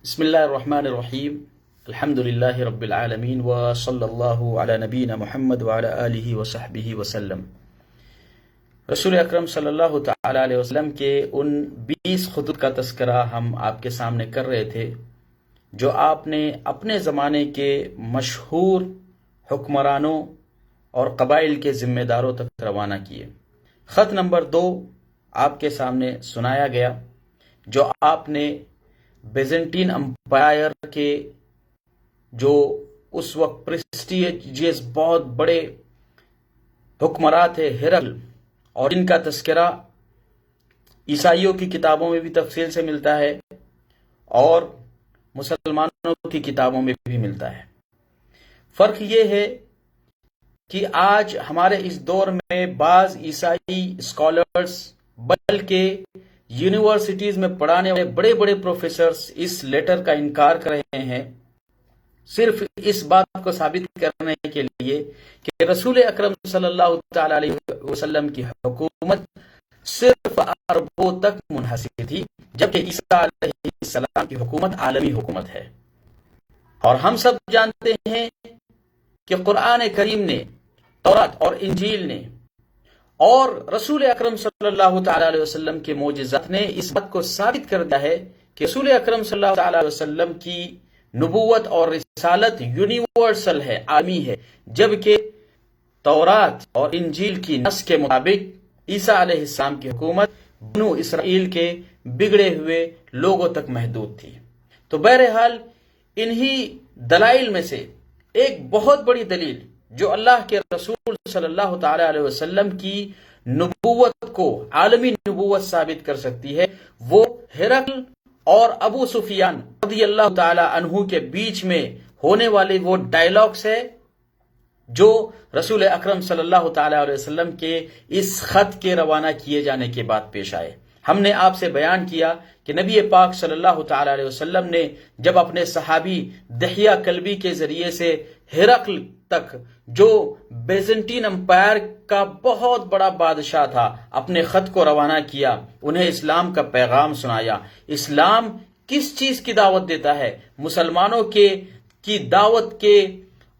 بسم اللہ الرحمن الرحیم الحمد للہ رب العالمین وصلی اللہ علی نبینا محمد وعلی آلہ وصحبہ وسلم۔ رسول اکرم صلی اللہ تعالی علیہ وسلم کے ان 20 خطوط کا تذکرہ ہم آپ کے سامنے کر رہے تھے جو آپ نے اپنے زمانے کے مشہور حکمرانوں اور قبائل کے ذمہ داروں تک روانہ کیے۔ خط نمبر 2 آپ کے سامنے سنایا گیا جو آپ نے بیزنٹین امپائر کے جو اس وقت پریسٹیجیس بہت بڑے حکمراں تھے ہرقل، اور ان کا تذکرہ عیسائیوں کی کتابوں میں بھی تفصیل سے ملتا ہے اور مسلمانوں کی کتابوں میں بھی ملتا ہے۔ فرق یہ ہے کہ آج ہمارے اس دور میں بعض عیسائی اسکالرز بلکہ یونیورسٹیز میں پڑھانے والے بڑے بڑے پروفیسرز اس لیٹر کا انکار کر رہے ہیں، صرف اس بات کو ثابت کرنے کے لیے کہ رسول اکرم صلی اللہ تعالی علیہ وسلم کی حکومت صرف عربوں تک منحصر تھی، جبکہ عیسیٰ علیہ السلام کی حکومت عالمی حکومت ہے۔ اور ہم سب جانتے ہیں کہ قرآن کریم نے، تورات اور انجیل نے اور رسول اکرم صلی اللہ تعالی علیہ وسلم کے معجزات نے اس بات کو ثابت کر دیا ہے کہ رسول اکرم صلی اللہ تعالی علیہ وسلم کی نبوت اور رسالت یونیورسل ہے، عالمی ہے، جبکہ تورات اور انجیل کی نص کے مطابق عیسیٰ علیہ السلام کی حکومت بنو اسرائیل کے بگڑے ہوئے لوگوں تک محدود تھی۔ تو بہرحال انہی دلائل میں سے ایک بہت بڑی دلیل جو اللہ کے رسول صلی اللہ تعالی علیہ وسلم کی نبوت کو عالمی نبوت ثابت کر سکتی ہے، وہ ہرقل اور ابو سفیان رضی اللہ تعالی عنہ کے بیچ میں ہونے والے وہ ڈائلاگز ہے جو رسول اکرم صلی اللہ تعالی علیہ وسلم کے اس خط کے روانہ کیے جانے کے بعد پیش آئے۔ ہم نے آپ سے بیان کیا کہ نبی پاک صلی اللہ تعالی علیہ وسلم نے جب اپنے صحابی دحیہ کلبی کے ذریعے سے ہرقل تک، جو بیزنٹین امپائر کا بہت بڑا بادشاہ تھا، اپنے خط کو روانہ کیا، انہیں اسلام کا پیغام سنایا۔ اسلام کس چیز کی دعوت دیتا ہے؟ مسلمانوں کی دعوت کے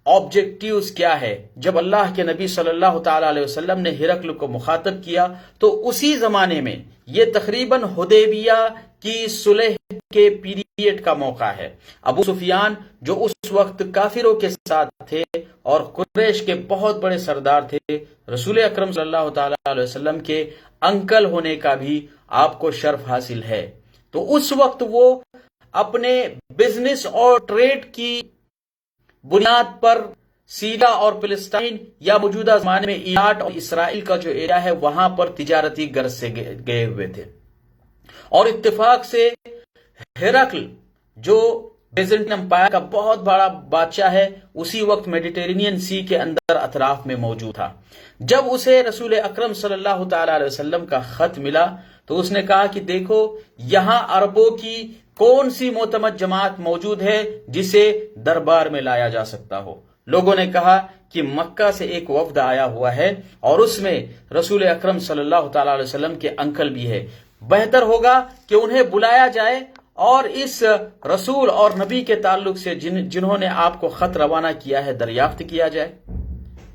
آبجیکٹیوز کیا ہے؟ جب اللہ کے نبی صلی اللہ تعالی علیہ وسلم نے ہرقل کو مخاطب کیا تو اسی زمانے میں یہ تقریباً حدیبیہ کی صلح کے پیریڈ کا موقع ہے۔ ابو سفیان جو اس وقت کافروں کے ساتھ تھے اور قریش کے بہت بڑے سردار تھے، رسول اکرم صلی اللہ تعالی علیہ وسلم کے انکل ہونے کا بھی آپ کو شرف حاصل ہے۔ تو اس وقت وہ اپنے بزنس اور ٹریڈ کی بنیاد پر سیریا اور فلسطین یا موجودہ زمانے میں عراق اور اسرائیل کا جو ایریا ہے وہاں پر تجارتی غرض سے گئے ہوئے تھے، اور اتفاق سے ہرقل جو بیزنٹین امپائر کا بہت بڑا بادشاہ ہے اسی وقت میڈیٹرینین سی کے اندر اطراف میں موجود تھا۔ جب اسے رسول اکرم صلی اللہ تعالی علیہ وسلم کا خط ملا تو اس نے کہا کہ دیکھو یہاں عربوں کی کون سی معتمد جماعت موجود ہے جسے دربار میں لایا جا سکتا ہو؟ لوگوں نے کہا کہ مکہ سے ایک وفد آیا ہوا ہے اور اس میں رسول اکرم صلی اللہ تعالی علیہ وسلم کے انکل بھی ہے، بہتر ہوگا کہ انہیں بلایا جائے اور اس رسول اور نبی کے تعلق سے جنہوں نے آپ کو خط روانہ کیا ہے دریافت کیا جائے۔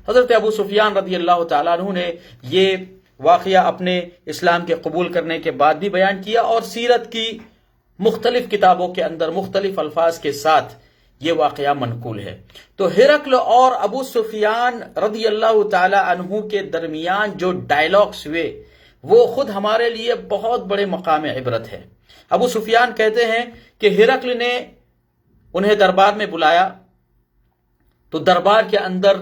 حضرت ابو سفیان رضی اللہ تعالیٰ عنہ نے یہ واقعہ اپنے اسلام کے قبول کرنے کے بعد بھی بیان کیا، اور سیرت کی مختلف کتابوں کے اندر مختلف الفاظ کے ساتھ یہ واقعہ منقول ہے۔ تو ہرقل اور ابو سفیان رضی اللہ تعالی عنہ کے درمیان جو ڈائلاگز ہوئے وہ خود ہمارے لیے بہت بڑے مقام عبرت ہے۔ ابو سفیان کہتے ہیں کہ ہرقل نے انہیں دربار میں بلایا تو دربار کے اندر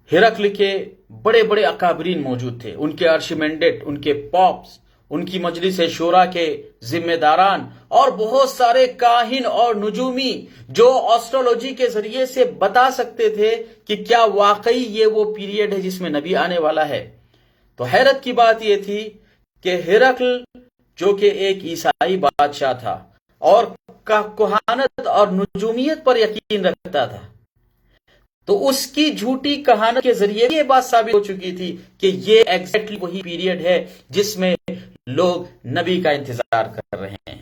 ہرقل کے بڑے بڑے اکابرین موجود تھے، ان کے آرشیمینڈٹ، ان کے پاپس، ان کی مجلس شورا کے ذمہ داران، اور بہت سارے کاہن اور نجومی جو ایسٹرولوجی کے ذریعے سے بتا سکتے تھے کہ کیا واقعی یہ وہ پیریڈ ہے جس میں نبی آنے والا ہے۔ تو حیرت کی بات یہ تھی کہ ہرقل جو کہ ایک عیسائی بادشاہ تھا اور کہانت اور نجومیت پر یقین رکھتا تھا، تو اس کی جھوٹی کہانت کے ذریعے یہ بات ثابت ہو چکی تھی کہ یہ ایگزیکٹلی وہی پیریڈ ہے جس میں لوگ نبی کا انتظار کر رہے ہیں۔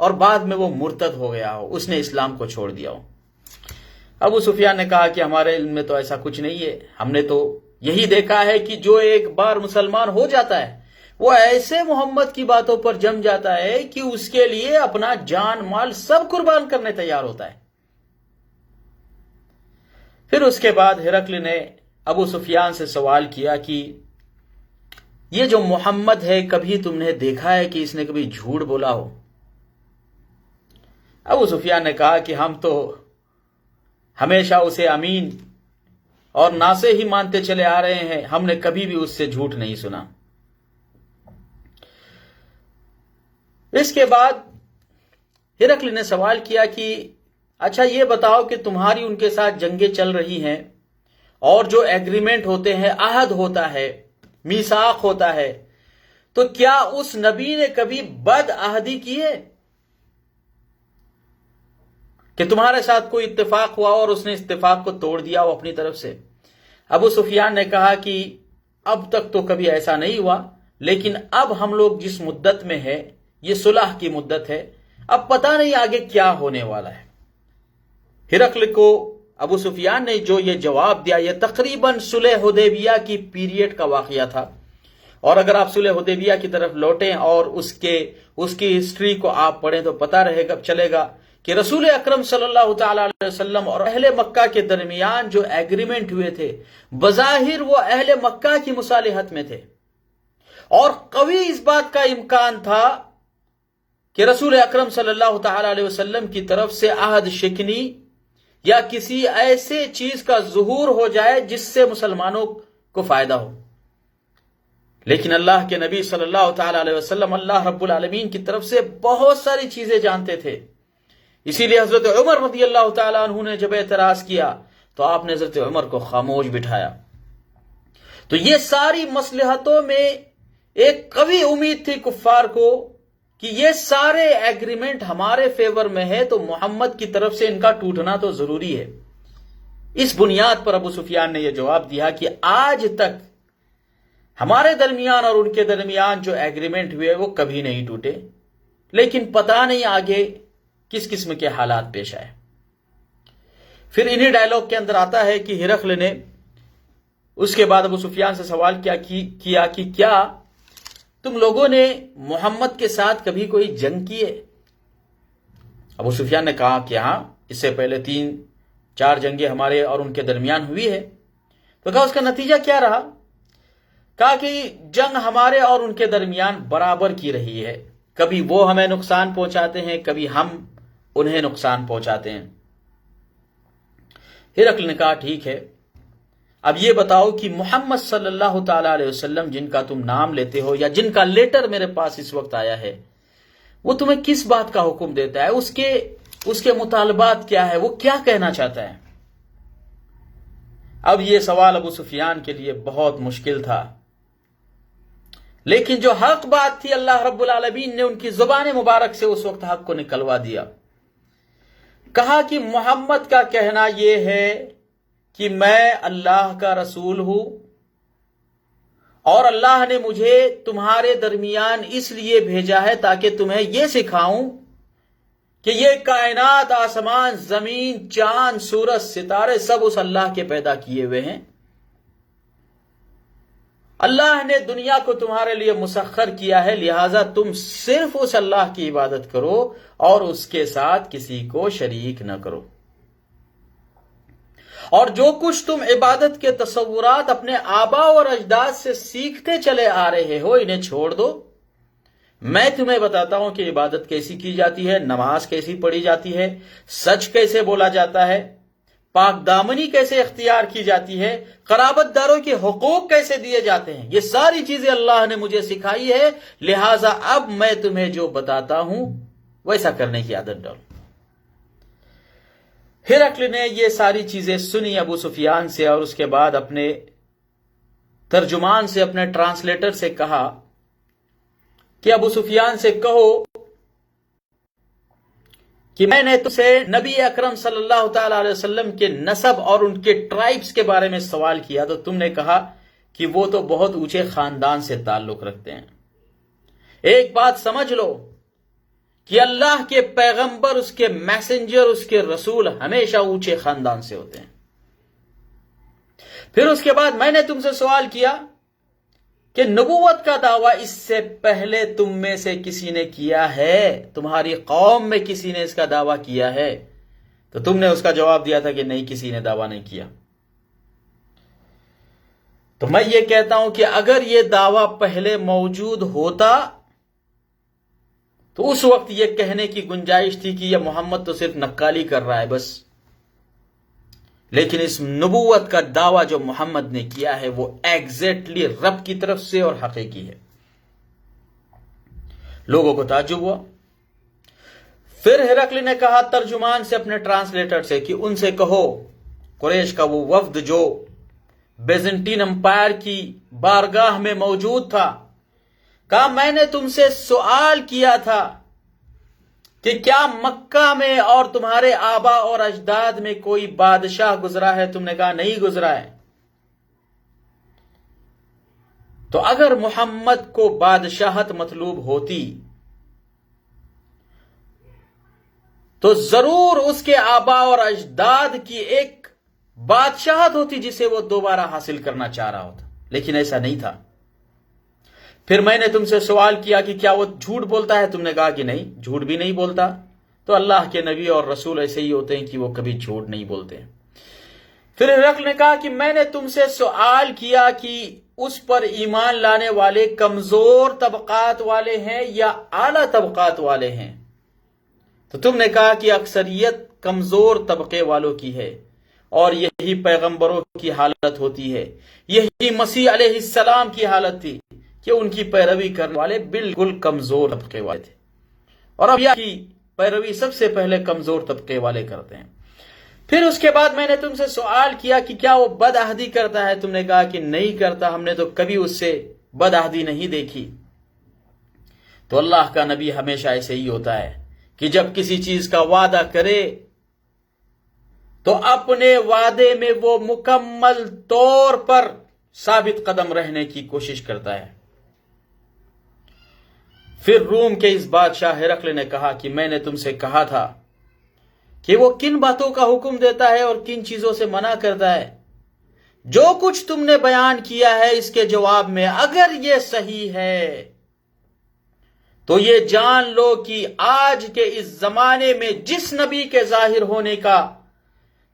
اور بعد میں وہ مرتد ہو گیا ہو، اس نے اسلام کو چھوڑ دیا ہو۔ ابو سفیان نے کہا کہ ہمارے علم میں تو ایسا کچھ نہیں ہے، ہم نے تو یہی دیکھا ہے کہ جو ایک بار مسلمان ہو جاتا ہے وہ ایسے محمد کی باتوں پر جم جاتا ہے کہ اس کے لیے اپنا جان مال سب قربان کرنے تیار ہوتا ہے۔ پھر اس کے بعد ہرقل نے ابو سفیان سے سوال کیا کہ یہ جو محمد ہے کبھی تم نے دیکھا ہے کہ اس نے کبھی جھوٹ بولا ہو؟ ابو سفیان نے کہا کہ ہم تو ہمیشہ اسے امین اور ناصح ہی مانتے چلے آ رہے ہیں، ہم نے کبھی بھی اس سے جھوٹ نہیں سنا۔ اس کے بعد ہرقل نے سوال کیا کہ اچھا یہ بتاؤ کہ تمہاری ان کے ساتھ جنگیں چل رہی ہیں اور جو ایگریمنٹ ہوتے ہیں، عہد ہوتا ہے، میثاق ہوتا ہے، تو کیا اس نبی نے کبھی بد عہدی کی ہے کہ تمہارے ساتھ کوئی اتفاق ہوا اور اس نے اتفاق کو توڑ دیا ہو اپنی طرف سے؟ ابو سفیان نے کہا کہ اب تک تو کبھی ایسا نہیں ہوا، لیکن اب ہم لوگ جس مدت میں ہے یہ صلح کی مدت ہے، اب پتہ نہیں آگے کیا ہونے والا ہے۔ ہرقل کو ابو سفیان نے جو یہ جواب دیا، یہ تقریباً صلح حدیبیہ کی پیریڈ کا واقعہ تھا، اور اگر آپ صلح حدیبیہ کی طرف لوٹیں اور اس کی ہسٹری کو آپ پڑھیں تو پتہ چلے گا کہ رسول اکرم صلی اللہ تعالی علیہ وسلم اور اہل مکہ کے درمیان جو ایگریمنٹ ہوئے تھے، بظاہر وہ اہل مکہ کی مصالحت میں تھے، اور قوی اس بات کا امکان تھا کہ رسول اکرم صلی اللہ تعالی علیہ وسلم کی طرف سے عہد شکنی یا کسی ایسے چیز کا ظہور ہو جائے جس سے مسلمانوں کو فائدہ ہو۔ لیکن اللہ کے نبی صلی اللہ تعالی علیہ وسلم اللہ رب العالمین کی طرف سے بہت ساری چیزیں جانتے تھے، اسی لیے حضرت عمر رضی اللہ تعالی عنہ نے جب اعتراض کیا تو آپ نے حضرت عمر کو خاموش بٹھایا۔ تو یہ ساری مصلحتوں میں ایک قوی امید تھی کفار کو کہ یہ سارے ایگریمنٹ ہمارے فیور میں ہے تو محمد کی طرف سے ان کا ٹوٹنا تو ضروری ہے۔ اس بنیاد پر ابو سفیان نے یہ جواب دیا کہ آج تک ہمارے درمیان اور ان کے درمیان جو ایگریمنٹ ہوئے وہ کبھی نہیں ٹوٹے، لیکن پتہ نہیں آگے کس قسم کے حالات پیش آئے۔ پھر انہی ڈائلاگ کے اندر آتا ہے کہ ہرقل نے اس کے بعد ابو سفیان سے سوال کیا کہ کیا تم لوگوں نے محمد کے ساتھ کبھی کوئی جنگ کی ہے؟ ابو سفیان نے کہا کہ ہاں، اس سے پہلے 3-4 جنگیں ہمارے اور ان کے درمیان ہوئی ہے۔ تو کہا اس کا نتیجہ کیا رہا؟ کہا کہ جنگ ہمارے اور ان کے درمیان برابر کی رہی ہے، کبھی وہ ہمیں نقصان پہنچاتے ہیں، کبھی ہم انہیں نقصان پہنچاتے ہیں۔ ہرقل نے کہا ٹھیک ہے، اب یہ بتاؤ کہ محمد صلی اللہ تعالی علیہ وسلم جن کا تم نام لیتے ہو یا جن کا لیٹر میرے پاس اس وقت آیا ہے، وہ تمہیں کس بات کا حکم دیتا ہے؟ اس کے مطالبات کیا ہے؟ وہ کیا کہنا چاہتا ہے؟ اب یہ سوال ابو سفیان کے لیے بہت مشکل تھا، لیکن جو حق بات تھی اللہ رب العالمین نے ان کی زبان مبارک سے اس وقت حق کو نکلوا دیا۔ کہا کہ محمد کا کہنا یہ ہے کہ میں اللہ کا رسول ہوں اور اللہ نے مجھے تمہارے درمیان اس لیے بھیجا ہے تاکہ تمہیں یہ سکھاؤں کہ یہ کائنات، آسمان، زمین، چاند، سورج، ستارے سب اس اللہ کے پیدا کیے ہوئے ہیں۔ اللہ نے دنیا کو تمہارے لیے مسخر کیا ہے، لہٰذا تم صرف اس اللہ کی عبادت کرو اور اس کے ساتھ کسی کو شریک نہ کرو، اور جو کچھ تم عبادت کے تصورات اپنے آباء اور اجداد سے سیکھتے چلے آ رہے ہو انہیں چھوڑ دو۔ میں تمہیں بتاتا ہوں کہ عبادت کیسی کی جاتی ہے، نماز کیسی پڑھی جاتی ہے، سچ کیسے بولا جاتا ہے، پاک دامنی کیسے اختیار کی جاتی ہے، قرابت داروں کے حقوق کیسے دیے جاتے ہیں، یہ ساری چیزیں اللہ نے مجھے سکھائی ہے، لہٰذا اب میں تمہیں جو بتاتا ہوں ویسا کرنے کی عادت ڈالو۔ ہرقل نے یہ ساری چیزیں سنی ابو سفیان سے، اور اس کے بعد اپنے ترجمان سے، اپنے ٹرانسلیٹر سے کہا کہ ابو سفیان سے کہو کہ میں نے تم سے نبی اکرم صلی اللہ تعالی علیہ وسلم کے نسب اور ان کے ٹرائبز کے بارے میں سوال کیا تو تم نے کہا کہ وہ تو بہت اونچے خاندان سے تعلق رکھتے ہیں۔ ایک بات سمجھ لو کہ اللہ کے پیغمبر، اس کے میسنجر، اس کے رسول ہمیشہ اونچے خاندان سے ہوتے ہیں۔ پھر اس کے بعد میں نے تم سے سوال کیا کہ نبوت کا دعویٰ اس سے پہلے تم میں سے کسی نے کیا ہے؟ تمہاری قوم میں کسی نے اس کا دعویٰ کیا ہے؟ تو تم نے اس کا جواب دیا تھا کہ نہیں، کسی نے دعویٰ نہیں کیا۔ تو میں یہ کہتا ہوں کہ اگر یہ دعویٰ پہلے موجود ہوتا تو اس وقت یہ کہنے کی گنجائش تھی کہ یہ محمد تو صرف نقالی کر رہا ہے بس، لیکن اس نبوت کا دعویٰ جو محمد نے کیا ہے وہ ایگزیکٹلی رب کی طرف سے اور حقیقی ہے۔ لوگوں کو تعجب ہوا۔ پھر ہرقل نے کہا ترجمان سے، اپنے ٹرانسلیٹر سے، کہ ان سے کہو، قریش کا وہ وفد جو بیزنٹین امپائر کی بارگاہ میں موجود تھا، کہا میں نے تم سے سوال کیا تھا کہ کیا مکہ میں اور تمہارے آبا اور اجداد میں کوئی بادشاہ گزرا ہے؟ تم نے کہا نہیں گزرا ہے۔ تو اگر محمد کو بادشاہت مطلوب ہوتی تو ضرور اس کے آبا اور اجداد کی ایک بادشاہت ہوتی جسے وہ دوبارہ حاصل کرنا چاہ رہا ہوتا، لیکن ایسا نہیں تھا۔ پھر میں نے تم سے سوال کیا کہ کیا وہ جھوٹ بولتا ہے؟ تم نے کہا کہ نہیں، جھوٹ بھی نہیں بولتا۔ تو اللہ کے نبی اور رسول ایسے ہی ہوتے ہیں کہ وہ کبھی جھوٹ نہیں بولتے۔ پھر ہرقل نے کہا کہ میں نے تم سے سوال کیا کہ اس پر ایمان لانے والے کمزور طبقات والے ہیں یا اعلیٰ طبقات والے ہیں؟ تو تم نے کہا کہ اکثریت کمزور طبقے والوں کی ہے، اور یہی پیغمبروں کی حالت ہوتی ہے، یہی مسیح علیہ السلام کی حالت تھی کہ ان کی پیروی کرنے والے بالکل کمزور طبقے والے تھے، اور اب یہ کی پیروی سب سے پہلے کمزور طبقے والے کرتے ہیں۔ پھر اس کے بعد میں نے تم سے سوال کیا کہ کیا وہ بد عہدی کرتا ہے؟ تم نے کہا کہ نہیں کرتا، ہم نے تو کبھی اس سے بد عہدی نہیں دیکھی۔ تو اللہ کا نبی ہمیشہ ایسے ہی ہوتا ہے کہ جب کسی چیز کا وعدہ کرے تو اپنے وعدے میں وہ مکمل طور پر ثابت قدم رہنے کی کوشش کرتا ہے۔ پھر روم کے اس بادشاہ ہرقل نے کہا کہ میں نے تم سے کہا تھا کہ وہ کن باتوں کا حکم دیتا ہے اور کن چیزوں سے منع کرتا ہے۔ جو کچھ تم نے بیان کیا ہے اس کے جواب میں اگر یہ صحیح ہے تو یہ جان لو کہ آج کے اس زمانے میں جس نبی کے ظاہر ہونے کا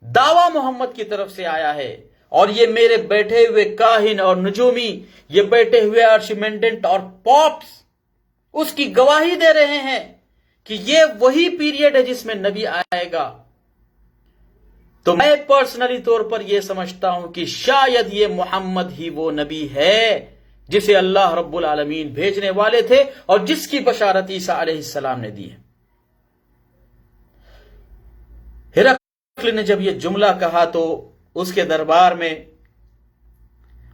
دعویٰ محمد کی طرف سے آیا ہے، اور یہ میرے بیٹھے ہوئے کاہن اور نجومی، یہ بیٹھے ہوئے آرشیمنڈنٹ اور پاپس اس کی گواہی دے رہے ہیں کہ یہ وہی پیریڈ ہے جس میں نبی آئے گا، تو میں پرسنلی طور پر یہ سمجھتا ہوں کہ شاید یہ محمد ہی وہ نبی ہے جسے اللہ رب العالمین بھیجنے والے تھے اور جس کی بشارت عیسیٰ علیہ السلام نے دی ہے۔ ہرقل نے جب یہ جملہ کہا تو اس کے دربار میں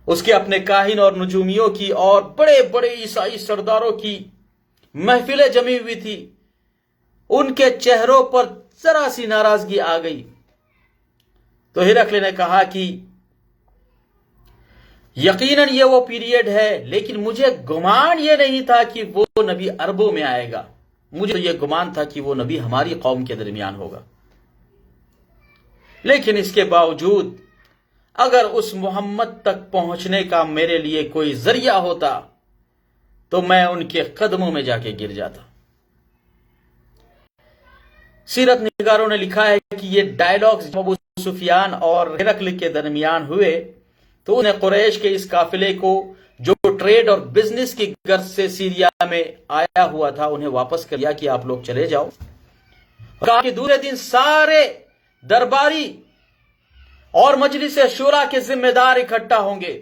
اس کے اپنے کاہن اور نجومیوں کی اور بڑے بڑے عیسائی سرداروں کی محفلیں جمی ہوئی تھی۔ ان کے چہروں پر ذرا سی ناراضگی آ گئی۔ تو ہرقل نے کہا کہ یقیناً یہ وہ پیریڈ ہے، لیکن مجھے گمان یہ نہیں تھا کہ وہ نبی عربوں میں آئے گا، مجھے تو یہ گمان تھا کہ وہ نبی ہماری قوم کے درمیان ہوگا۔ لیکن اس کے باوجود اگر اس محمد تک پہنچنے کا میرے لیے کوئی ذریعہ ہوتا تو میں ان کے قدموں میں جا کے گر جاتا۔ سیرت نگاروں نے لکھا ہے کہ یہ ڈائیلاگز ابو سفیان اور ہرقل کے درمیان ہوئے تو انہیں قریش کے اس قافلے کو جو ٹریڈ اور بزنس کی غرض سے سیریا میں آیا ہوا تھا انہیں واپس کر دیا کہ آپ لوگ چلے جاؤ۔ کہا کہ دوسرے دن سارے درباری اور مجلس شورا کے ذمہ دار اکٹھا ہوں گے۔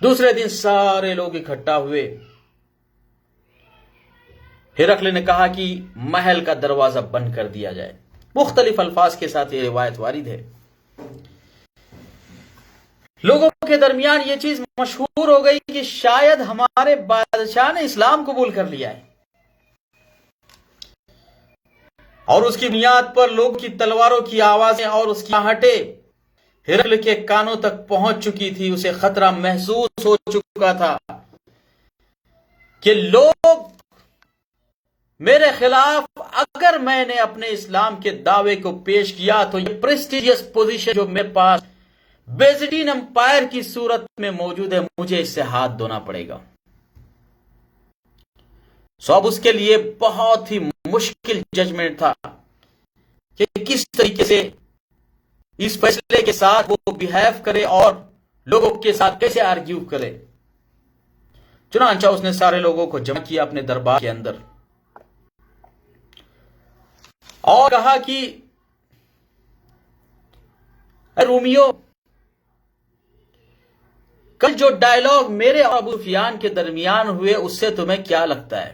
دوسرے دن سارے لوگ اکٹھا ہوئے۔ ہرقل نے کہا کہ محل کا دروازہ بند کر دیا جائے۔ مختلف الفاظ کے ساتھ یہ روایت وارد ہے۔ لوگوں کے درمیان یہ چیز مشہور ہو گئی کہ شاید ہمارے بادشاہ نے اسلام قبول کر لیا ہے، اور اس کی بنیاد پر لوگوں کی تلواروں کی آوازیں اور اس کی آہٹیں ہرقل کے کانوں تک پہنچ چکی تھی۔ اسے خطرہ محسوس ہو چکا تھا کہ لوگ میرے خلاف اگر میں نے اپنے اسلام کے دعوے کو پیش کیا تو یہ پریسٹیجیس پوزیشن جو میرے پاس بیزنٹین امپائر کی صورت میں موجود ہے، مجھے اس سے ہاتھ دھونا پڑے گا۔ اب اس کے لیے بہت ہی مشکل ججمنٹ تھا کہ کس طریقے سے اس فیصلے کے ساتھ وہ بیہیو کرے اور لوگوں کے ساتھ کیسے آرگیو کرے۔ چنانچہ اس نے سارے لوگوں کو جمع کیا اپنے دربار کے اندر اور کہا کہ رومیو، کل جو ڈائیلاگ میرے اور ابو سفیان کے درمیان ہوئے اس سے تمہیں کیا لگتا ہے؟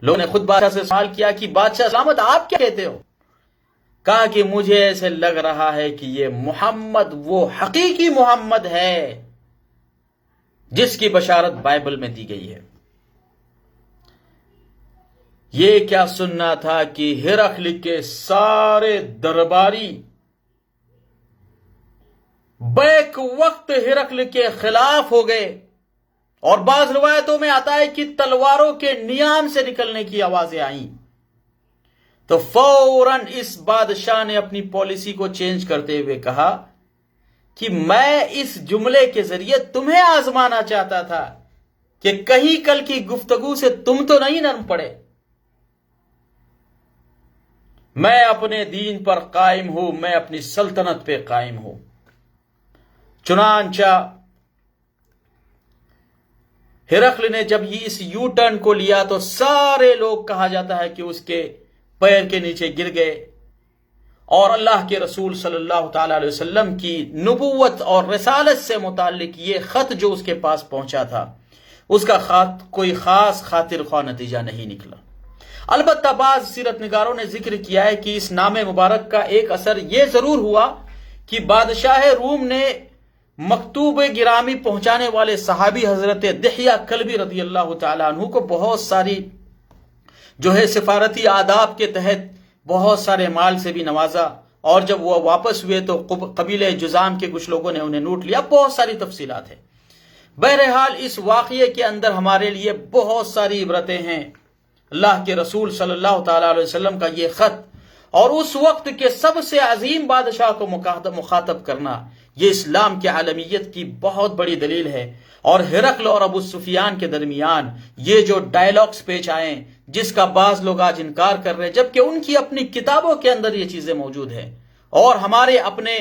لوگوں نے خود بادشاہ سے سوال کیا کہ بادشاہ سلامت آپ کیا کہتے ہو؟ کہا کہ مجھے ایسے لگ رہا ہے کہ یہ محمد وہ حقیقی محمد ہے جس کی بشارت بائبل میں دی گئی ہے۔ یہ کیا سننا تھا کہ ہرقل کے سارے درباری بیک وقت ہرقل کے خلاف ہو گئے، اور بعض روایتوں میں آتا ہے کہ تلواروں کے نیام سے نکلنے کی آوازیں آئیں، تو فوراً اس بادشاہ نے اپنی پالیسی کو چینج کرتے ہوئے کہا کہ میں اس جملے کے ذریعے تمہیں آزمانا چاہتا تھا کہ کہیں کل کی گفتگو سے تم تو نہیں نرم پڑے۔ میں اپنے دین پر قائم ہوں، میں اپنی سلطنت پہ قائم ہوں۔ چنانچہ ہرقل نے جب یہ اس یو ٹرن کو لیا تو سارے لوگ کہا جاتا ہے کہ اس کے پیر کے نیچے گر گئے، اور اللہ کے رسول صلی اللہ تعالی علیہ وسلم کی نبوت اور رسالت سے متعلق یہ خط جو اس کے پاس پہنچا تھا اس کا خط کوئی خاص خاطر خواہ نتیجہ نہیں نکلا۔ البتہ بعض سیرت نگاروں نے ذکر کیا ہے کہ اس نام مبارک کا ایک اثر یہ ضرور ہوا کہ بادشاہ روم نے مکتوب گرامی پہنچانے والے صحابی حضرت دحیہ کلبی رضی اللہ تعالیٰ عنہ کو بہت ساری جو ہے سفارتی آداب کے تحت بہت سارے مال سے بھی نوازا، اور جب وہ واپس ہوئے تو قبیلہ جذام کے کچھ لوگوں نے انہیں لوٹ لیا۔ بہت ساری تفصیلات ہیں۔ بہرحال اس واقعے کے اندر ہمارے لیے بہت ساری عبرتیں ہیں۔ اللہ کے رسول صلی اللہ تعالیٰ علیہ وسلم کا یہ خط اور اس وقت کے سب سے عظیم بادشاہ کو مخاطب کرنا، یہ اسلام کے عالمیت کی بہت بڑی دلیل ہے۔ اور ہرقل اور ابو سفیان کے درمیان یہ جو ڈائیلاگز پیش آئیں جس کا بعض لوگ آج انکار کر رہے ہیں، جبکہ ان کی اپنی کتابوں کے اندر یہ چیزیں موجود ہیں، اور ہمارے اپنے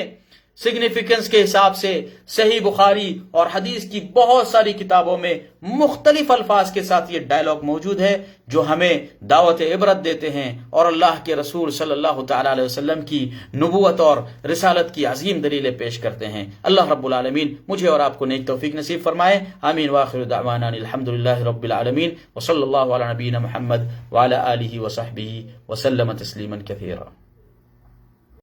سگنیفیکنس کے حساب سے صحیح بخاری اور حدیث کی بہت ساری کتابوں میں مختلف الفاظ کے ساتھ یہ ڈائیلاگ موجود ہے جو ہمیں دعوت عبرت دیتے ہیں اور اللہ کے رسول صلی اللہ تعالی علیہ وسلم کی نبوت اور رسالت کی عظیم دلیلیں پیش کرتے ہیں۔ اللہ رب العالمین مجھے اور آپ کو نیک توفیق نصیب فرمائے، آمین۔ وآخر دعوانا الحمدللہ رب العالمین، وصلی اللہ علی نبینا محمد وعلی آلہ وصحبہ وسلم تسلیما کثیرا۔